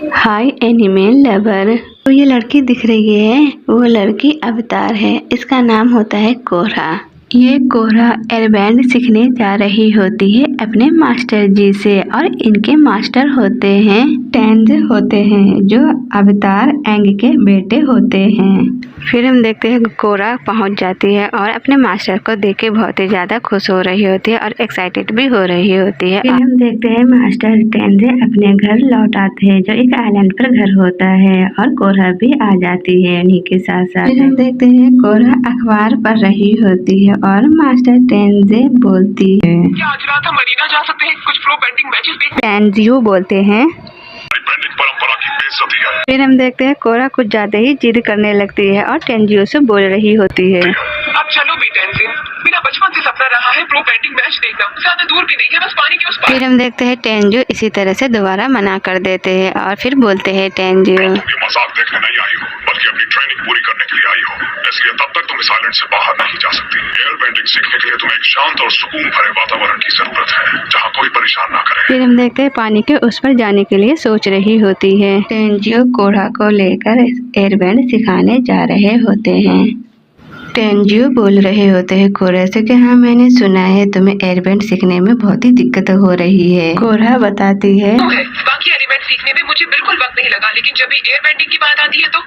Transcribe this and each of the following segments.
हाय anime lover. तो ये लड़की दिख रही है, वो लड़की अवतार है। इसका नाम होता है कोरा। ये कोरा एयरबैंड सीखने जा रही होती है अपने मास्टर जी से, और इनके मास्टर होते हैं टेंज होते हैं, जो अवतार एंग के बेटे होते हैं। फिर हम देखते हैं कोरा पहुंच जाती है और अपने मास्टर को देख के बहुत ही ज्यादा खुश हो रही होती है और एक्साइटेड भी हो रही होती है। फिर हम देखते हैं मास्टर टेंज अपने घर लौट आते हैं, जो एक आइलैंड पर घर होता है, और कोरा भी आ जाती है उन्हीं के साथ साथ। फिर हम देखते हैं कोरा अखबार पढ़ रही होती है और मास्टर टेंज बोलती है, क्या आज रात हम मरीना जा सकते हैं कुछ प्रो पेंटिंग मैचेस देखने? टेंजियो बोलते हैं। पेंटिंग परंपरा की बेइज्जती है। फिर हम देखते हैं कोरा कुछ ज्यादा ही जिद करने लगती है और टेंजियो से बोल रही होती है, अब चलो भी टेंजिन, मेरा बचपन से सपना रहा है प्रो पेंटिंग मैच देखना। ज्यादा दूर भी नहीं है, बस पानी के उस पार। फिर हम देखते हैं टेंजियो इसी तरह से दोबारा मना कर देते हैं और फिर बोलते हैं टेंजियो, तुम ये मजाक देखने नहीं आई हो, बल्कि अपनी ट्रेनिंग पूरी करने के लिए आई हो, इसलिए तब तक तुम इस आइलैंड से बाहर नहीं जा सकती। एयर बेंडिंग सीखने के लिए तुम्हें एक शांत और सुकून भरे वातावरण की जरूरत है, जहाँ कोई परेशान ना करे। फिर हम देखते हैं पानी के उस पर जाने के लिए सोच रही होती है। टेंजियो कोरा को लेकर एयरबैंड सिखाने जा रहे होते हैं। टेंजियो बोल रहे होते हैं कोरा से कि हाँ, मैंने सुना है तुम्हें एयरबैंड सीखने में बहुत ही दिक्कत हो रही है। कोरा बताती है, बाकी एलिमेंट सीखने में मुझे बिल्कुल वक्त नहीं लगा, लेकिन जब भी एयर बेंडिंग की बात आती है तो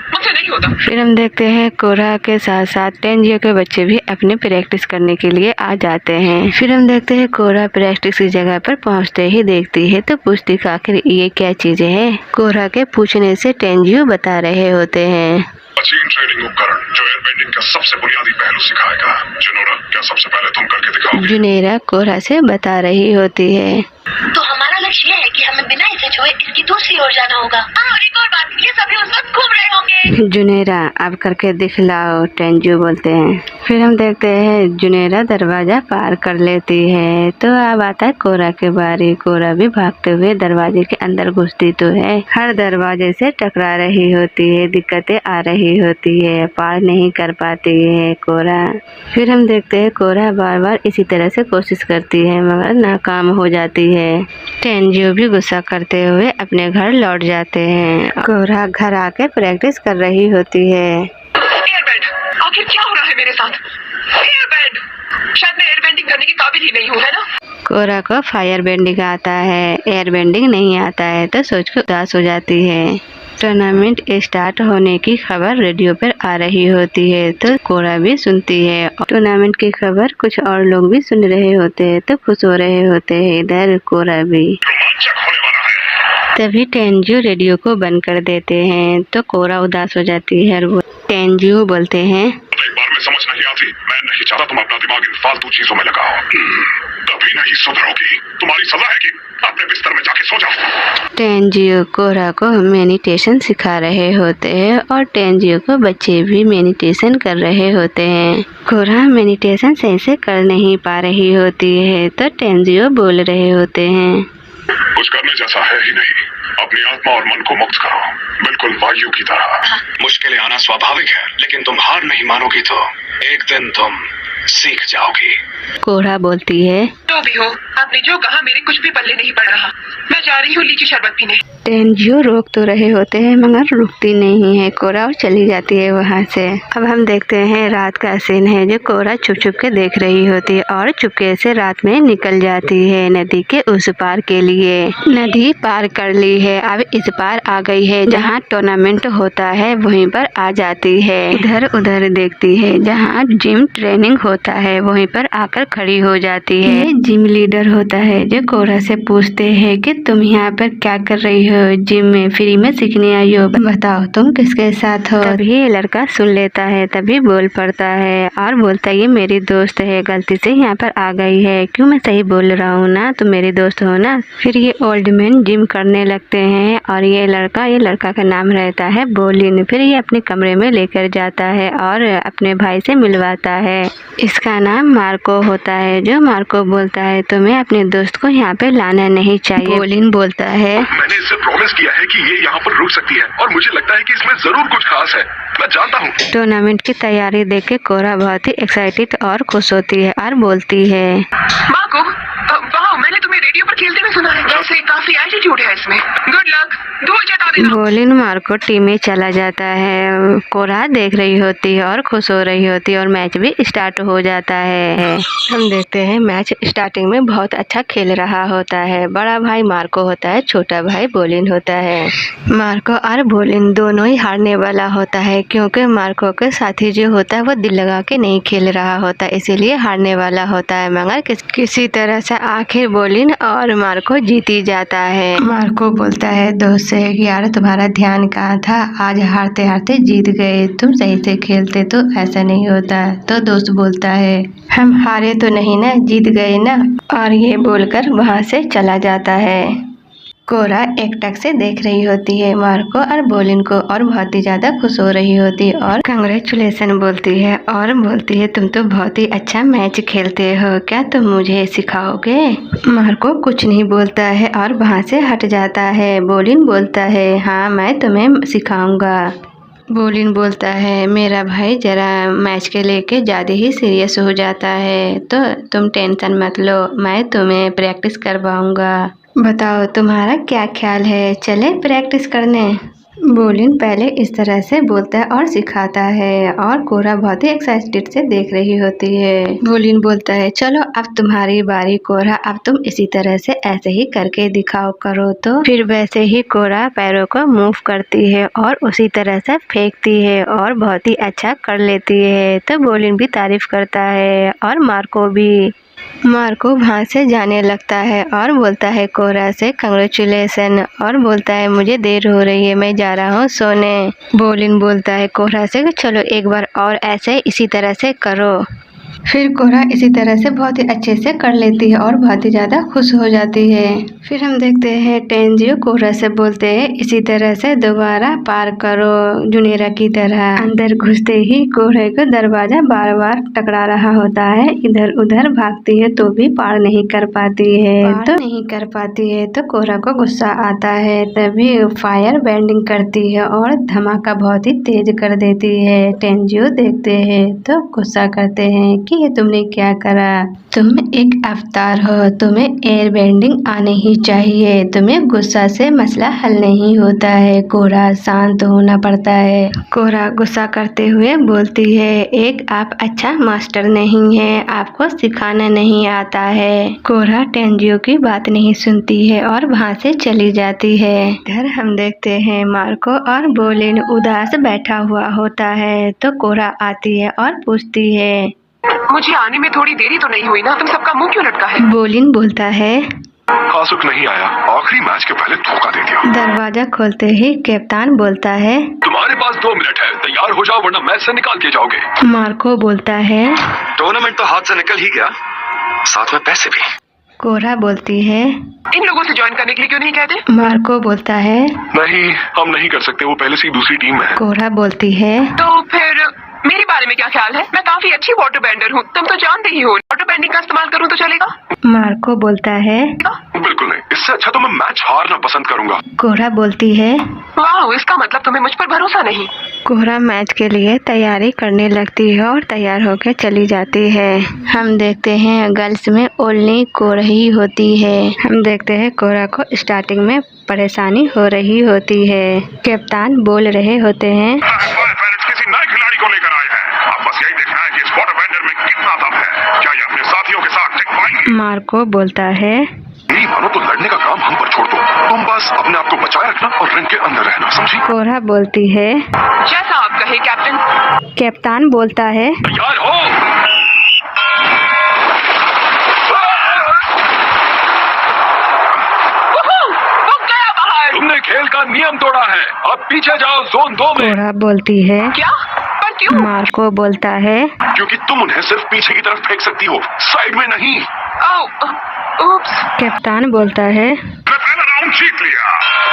मुझसे नहीं होता। फिर हम देखते हैं कोरा के साथ साथ टेंजियो के बच्चे भी अपनी प्रैक्टिस करने के लिए आ जाते हैं। फिर हम देखते हैं कोरा प्रैक्टिस की जगह पर पहुंचते ही देखती है तो पूछती है आखिर ये क्या चीजें हैं। कोरा के पूछने से टेंजियो बता रहे होते हैं, मशीन ट्रेनिंग उपकरण जो एयर बेंडिंग का सबसे बुनियादी पहलू सिखाएगा। जुनोरा, क्या सबसे पहले तुम करके दिखाओगे? जुनेरा कोरा से बता रही होती है। तो हमारा लक्ष्य ये है कि हमें बिना इसे छुए इसकी दूसरी ओर जाना होगा। और एक और बात, ये सभी उस वक्त घूम रहे होंगे। जुनेरा, अब करके दिखलाओ, टेंजियो बोलते हैं। फिर हम देखते हैं जुनेरा दरवाजा पार कर लेती है, तो अब आता है कोरा के बारी। कोरा भी भागते हुए दरवाजे के अंदर घुसती तो है, हर दरवाजे से टकरा रही होती है, दिक्कतें आ रही होती है, पार नहीं कर पाती है कोरा। फिर हम देखते हैं कोरा बार बार इसी तरह से कोशिश करती है मगर नाकाम हो जाती है। टेंजियो भी गुस्सा करते हुए अपने घर लौट जाते हैं। कोरा घर आकर प्रैक्टिस कर रही होती है। एयरबैंड, आखिर क्या हो रहा है मेरे साथ? एयरबैंड, शायद मैं एयरबैंडिंग करने की काबिल ही नहीं हूँ, है ना? कोरा को फायर बेंडिंग आता है, एयर बेंडिंग नहीं आता है, तो सोच कर उदास हो जाती है। टूर्नामेंट स्टार्ट होने की खबर रेडियो पर आ रही होती है, तो कोरा भी सुनती है। टूर्नामेंट की खबर कुछ और लोग भी सुन रहे होते हैं, तो खुश हो रहे होते हैं इधर कोरा भी। रोमांचक होने वाला है। तभी टेंजियो रेडियो को बंद कर देते हैं, तो कोरा उदास हो जाती है और वो टेंजियो बोलते हैं, एक बार में समझ नहीं आती, मैं नहीं चाहता तुम अपना दिमाग इन फालतू चीजों में लगाओ। कभी नहीं सुधरोगी। तुम्हारी सलाह है कि अपने बिस्तर में जाके सो जाओ। टेंजियो कोरा को मेडिटेशन सिखा रहे होते हैं और टेंजियो को बच्चे भी मेडिटेशन कर रहे होते हैं। कोरा मेडिटेशन सही से कर नहीं पा रही होती है, तो टेंजियो बोल रहे होते हैं, कुछ करने जैसा है ही नहीं, अपनी आत्मा और मन को मुक्त करो, बिल्कुल वायु की तरह। मुश्किलें आना स्वाभाविक है, लेकिन तुम हार नहीं मानोगी तो एक दिन तुम सीख जाओगी। कोरा बोलती है, जो भी हो, आपने जो कहा मेरे कुछ भी पल्ले नहीं पड़ रहा। मैं जा रही हूँ लीची शरबत पीने। टेंजियो रोक तो रहे होते हैं मगर रुकती नहीं है कोरा और चली जाती है वहाँ से। अब हम देखते हैं रात का सीन है, जो कोरा छुप छुप के देख रही होती है और चुपके से रात में निकल जाती है नदी के उस पार के लिए। नदी पार कर ली है, अब इस पार आ गई है जहाँ टूर्नामेंट होता है, वहीं पर आ जाती है। इधर उधर देखती है, जहाँ जिम ट्रेनिंग होता है वहीं पर आकर खड़ी हो जाती है। जिम लीडर होता है, जो कोरा से पूछते हैं कि तुम यहाँ पर क्या कर रही हो, जिम में फ्री में सीखने आई हो, बताओ तुम किसके साथ हो। तभी ये लड़का सुन लेता है, तभी बोल पड़ता है और बोलता है ये मेरी दोस्त है, गलती से यहाँ पर आ गई है। क्यों, मैं सही बोल रहा हूँ ना, तुम मेरी दोस्त हो ना। फिर ये ओल्ड मैन जिम करने लगते हैं और ये लड़का का नाम रहता है बोलिन। फिर ये अपने कमरे में लेकर जाता है और अपने भाई से मिलवाता है। इसका नाम मार्को होता है, जो मार्को बोलता है तुम्हें अपने दोस्त को यहाँ पे लाना नहीं चाहिए। बोलिन बोलता है, मैंने इससे प्रॉमिस किया है कि ये यहाँ पर रुक सकती है और मुझे लगता है कि इसमें जरूर कुछ खास है, मैं जानता हूँ। टूर्नामेंट की तैयारी देख के कोरा बहुत ही एक्साइटेड और खुश होती है और बोलती है, मार्को, वाह, मैंने तुम्हें रेडियो पर खेलते हुए सुना है। वैसे काफी एटीट्यूड है इसमें। गुड लक, धूल चटा देना। बोलिन मार्को टीम में चला जाता है। कोरा देख रही होती है और खुश हो रही होती है और मैच भी स्टार्ट हो जाता है। हम देखते हैं मैच स्टार्टिंग में बहुत अच्छा खेल रहा होता है। बड़ा भाई मार्को होता है, छोटा भाई बोलिन होता है। मार्को और बोलिन दोनों ही हारने वाला होता है क्योंकि मार्को के साथी जो होता है वो दिल लगा के नहीं खेल रहा होता, इसीलिए हारने वाला होता है। मगर किसी तरह से आखिर बोलिन और मार्को जीत ही जाता है। मार्को बोलता है दोस्त से कि यार तुम्हारा ध्यान कहाँ था, आज हारते हारते जीत गए, तुम सही से खेलते तो ऐसा नहीं होता। तो दोस्त बोलता है हम हारे तो नहीं ना, जीत गए ना, और ये बोलकर वहाँ से चला जाता है। कोरा एकटक से देख रही होती है मार्को और बोलिन को और बहुत ही ज़्यादा खुश हो रही होती है और कंग्रेचुलेसन बोलती है और बोलती है तुम तो बहुत ही अच्छा मैच खेलते हो, क्या तुम मुझे सिखाओगे? मार्को कुछ नहीं बोलता है और वहाँ से हट जाता है। बोलिन बोलता है हाँ मैं तुम्हें सिखाऊंगा। बोलिन बोलता है मेरा भाई ज़रा मैच के लेके ज़्यादा ही सीरियस हो जाता है, तो तुम टेंशन मत लो, मैं तुम्हें प्रैक्टिस करवाऊंगा। बताओ तुम्हारा क्या ख्याल है, चले प्रैक्टिस करने? बोलिन पहले इस तरह से बोलता है और सिखाता है और कोरा बहुत ही एक्साइटेड से देख रही होती है। बोलिन बोलता है चलो अब तुम्हारी बारी कोरा, अब तुम इसी तरह से ऐसे ही करके दिखाओ करो। तो फिर वैसे ही कोरा पैरों को मूव करती है और उसी तरह से फेंकती है और बहुत ही अच्छा कर लेती है। तो बोलिन भी तारीफ करता है और मार्को भी। मार्को वहाँ से जाने लगता है और बोलता है कोरा से कंग्रेचुलेसन और बोलता है मुझे देर हो रही है, मैं जा रहा हूँ सोने। बोलिन बोलता है कोरा से चलो एक बार और ऐसे इसी तरह से करो। फिर कोरा इसी तरह से बहुत ही अच्छे से कर लेती है और बहुत ही ज़्यादा खुश हो जाती है। फिर हम देखते हैं टेंजियो कोरा से बोलते हैं इसी तरह से दोबारा पार करो जुनेरा की तरह। अंदर घुसते ही कोरे को दरवाजा बार बार टकरा रहा होता है, इधर उधर भागती है तो भी पार नहीं कर पाती है। तो कोरा को गुस्सा आता है, तभी फायर बेंडिंग करती है और धमाका बहुत ही तेज कर देती है। टेंजियो देखते हैं तो गुस्सा करते हैं कि ये तुमने क्या करा, तुम एक अवतार हो, तुम्हें एयर बेंडिंग आने ही चाहिए, तुम्हें गुस्सा से मसला हल नहीं होता है। कोरा शांत होना पड़ता है। कोरा गुस्सा करते हुए बोलती है एक आप अच्छा मास्टर नहीं है, आपको सिखाना नहीं आता है। कोरा टेंजियो की बात नहीं सुनती है और वहाँ से चली जाती है। इधर हम देखते हैं मार्को और बोलिन उदास बैठा हुआ होता है। तो कोरा आती है और पूछती है मुझे आने में थोड़ी देरी तो नहीं हुई ना, तुम सबका मुंह क्यों लटका है? बोलिन बोलता है कासुक नहीं आया, आखिरी मैच के पहले धोखा दे दिया। दरवाजा खोलते ही कप्तान बोलता है तुम्हारे पास 2 मिनट है, तैयार हो जाओ वरना मैच से निकाल के जाओगे। मार्को बोलता है टूर्नामेंट तो हाथ से निकल ही गया, साथ में पैसे भी। कोरा बोलती है इन लोगों से ज्वाइन करने के लिए क्यों नहीं कहते? मार्को बोलता है नहीं हम नहीं कर सकते, वो पहले से ही दूसरी टीम में है। कोरा बोलती है तो फिर मेरे बारे में क्या ख्याल है? मैं काफी अच्छी वाटर बेंडर हूँ, तुम तो जानते ही हो। वाटर बेंडिंग का इस्तेमाल करूँ तो चलेगा? मार्को बोलता है बिल्कुल नहीं, इससे अच्छा तो मैं मैच हारना पसंद करूंगा। कोरा बोलती है वाह, इसका मतलब तुम्हें मुझ पर भरोसा नहीं। कोरा मैच के लिए तैयारी करने लगती है और तैयार होकर चली जाती है। हम देखते हैं गर्ल्स में ओनली कोरा ही होती है। हम देखते हैं कोरा को स्टार्टिंग में परेशानी हो रही होती है। कप्तान बोल रहे होते हैं किसी नए खिलाड़ी को लेकर आए हैं, अब बस यही देखना है कि इस वाटर बेंडर में कितना दम है, क्या ये अपने साथियों के साथ टिक पाएंगे। मार्को बोलता है नहीं मानो तो लड़ने का काम हम पर छोड़ दो, तुम बस अपने आप को बचाए रखना और रिंग के अंदर रहना, समझी? कोरा बोलती है जैसा आप कहे कैप्टन। कप्तान बोलता है तैयार हो? वो गया बाहर। तुमने खेल का नियम तोड़ा है, अब पीछे जाओ जोन 2 में। कोरा बोलती है क्या? पर क्यों? मार्को बोलता है क्योंकि तुम उन्हें सिर्फ पीछे की तरफ फेंक सकती हो, साइड में नहीं। उप्स। कप्तान बोलता है मैं पहला राउंड जीत लिया।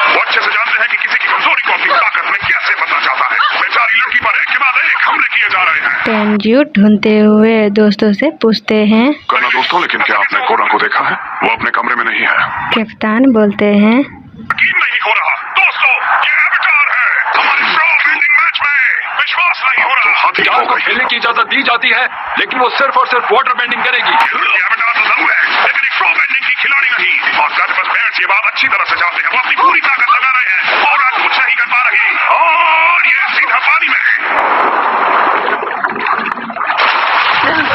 वो अच्छे से जानते हैं कि किसी की कमजोरी को अपनी ताकत में कैसे बदला जाता है। बेचारी लड़की पर एक के बाद एक हमले किए जा रहे हैं। टेंजियो ढूंढते हुए दोस्तों से पूछते हैं कहना दोस्तों, लेकिन क्या आपने कोरा को देखा है? वो अपने कमरे में नहीं है। कप्तान बोलते हैं यकीन नहीं हो रहा दोस्तों, ये अवतार है हमारे प्रो बेंडिंग मैच में, विश्वास नहीं हो रहा। हथियार को खेलने की इजाजत दी जाती है, लेकिन वो सिर्फ और सिर्फ वाटर बेंडिंग करेगी। ये अवतार तो जरूर है, लेकिन एक प्रो बेंडिंग की खिलाड़ी नहीं। और घर पर पैर ये बात अच्छी तरह से जानते हैं। वो अपनी पूरी ताकत लगा रहे हैं और आज कुछ नहीं कर पा रही और ये सीधा पानी में।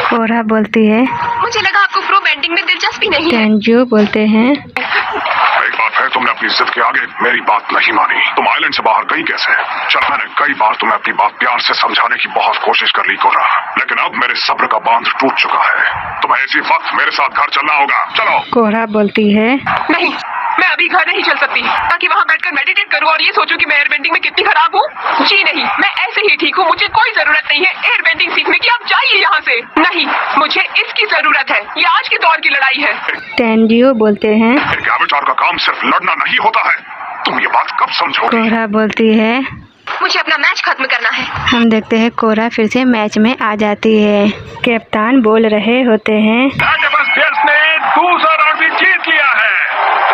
कोरा बोलती है, मुझे लगा आपको प्रो बेंडिंग में दिलचस्पी नहीं है। टेंजियो बोलते हैं, एक बार फिर तुमने अपनी जिद के आगे मेरी बात नहीं मानी। तुम आइलैंड से बाहर गई कैसे? चलो, मैंने कई बार तुम्हें अपनी बात प्यार से समझाने की बहुत कोशिश कर ली कोरा, लेकिन अब मेरे सब्र का बांध टूट चुका है। तुम्हें इसी वक्त मेरे साथ घर चलना होगा। चलो। कोरा बोलती है, नहीं, मैं अभी घर नहीं चल सकती ताकि वहाँ बैठकर मेडिटेट करूँ और ये सोचूं कि मैं एयर बेंडिंग में कितनी खराब हूँ। जी नहीं, मैं ऐसे ही ठीक हूँ। मुझे कोई जरूरत नहीं है एयर बेंडिंग सीखने की। आप जाइए यहाँ से। नहीं, मुझे इसकी जरूरत है। ये आज के दौर की लड़ाई है। टेंजियो बोलते हैं, एक एवेटार का काम सिर्फ लड़ना नहीं होता है। तुम ये बात कब समझोगे? कोरा बोलती है, मुझे अपना मैच खत्म करना है। हम देखते हैं कोरा फिर से मैच में आ जाती है। कप्तान बोल रहे होते हैं, ने दूसरा राउंड भी जीत लिया है।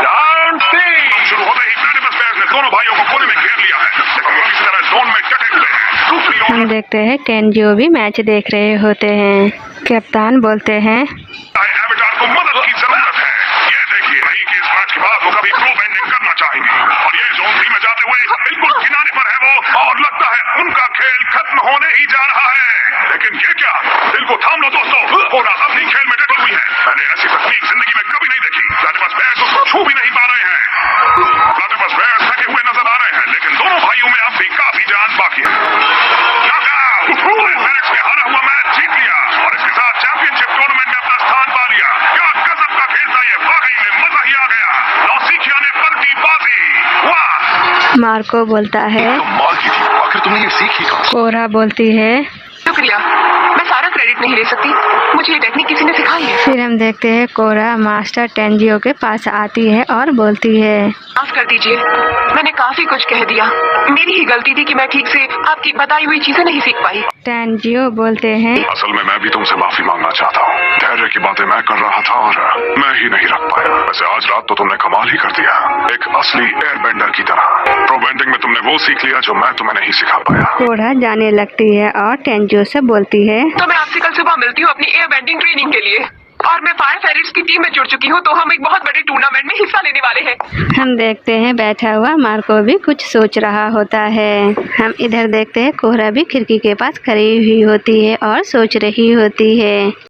राउंड 3 शुरू होते ही प्लेटिनस बेयर्स ने दोनों भाइयों को कोने में घेर लिया है, लेकिन वो इसी तरह जोन में डटे हुए हैं। दूसरी ओर हम देखते हैं टेंजियो भी मैच देख रहे होते हैं। कप्तान बोलते हैं, एवेटार को मदद की जरूरत है। ये देखिए नहीं कि इस मैच के बाद वो कभी प्रो बेंडिंग करना चाहेंगे और ये जोन 3 में जाते हुए बिल्कुल किनारे पर है वो, और लगता है उनका खेल खत्म होने ही जा रहा है। लेकिन ये क्या? दिल को थाम लो दोस्तों, कोरा अपनी खेल में डटी हुई है। मैंने ऐसी तकनीक जिंदगी में कभी नहीं देखी। प्लेटिनस बेयर्स उसको छू भी नहीं पा रहे हैं। प्लेटिनस बेयर्स थके हुए नजर आ रहे हैं, लेकिन दोनों भाइयों में अब भी काफी जान बाकी है। फेनिक्स ने हारा हुआ मैच जीत लिया और इसके साथ चैंपियनशिप टूर्नामेंट में अपना स्थान पा लिया। क्या गजब का खेल था ये, वाकई में मजा ही आ गया। नौसिखिया ने पलटी बाजी। वाह! मार्को बोलता है, कमाल की थी, आखिर तुमने ये सीखी कहाँ से? कोरा बोलती है, शुक्रिया, मैं सारा क्रेडिट नहीं ले सकती। मुझे ये टेक्निक किसी ने सिखाई है। फिर हम देखते हैं कोरा मास्टर टेंजियो के पास आती है और बोलती है, माफ कर दीजिए, मैंने काफी कुछ कह दिया। मेरी ही गलती थी कि मैं ठीक से आपकी बताई हुई चीजें नहीं सीख पाई। टेंजियो बोलते हैं, असल में मैं भी तुमसे माफी मांगना चाहता हूँ। धैर्य की बातें मैं कर रहा था और मैं ही नहीं रख पाया। वैसे आज रात तो तुमने कमाल ही कर दिया, एक असली एयर बेंडर की तरह। प्रो बेंडिंग में तुमने वो सीख लिया जो मैं तुम्हें नहीं सिखा पाया। कोरा जाने लगती है और टेंजियो से बोलती है, तो मैं आपसे कल सुबह मिलती हूँ अपनी एयर बेंडिंग ट्रेनिंग के लिए। और मैं फायर फेरिट्स की टीम में जुड़ चुकी हूँ, तो हम एक बहुत बड़े टूर्नामेंट में हिस्सा लेने वाले हैं। हम देखते हैं बैठा हुआ मार्को भी कुछ सोच रहा होता है। हम इधर देखते हैं कोरा भी खिड़की के पास खड़ी हुई होती है और सोच रही होती है।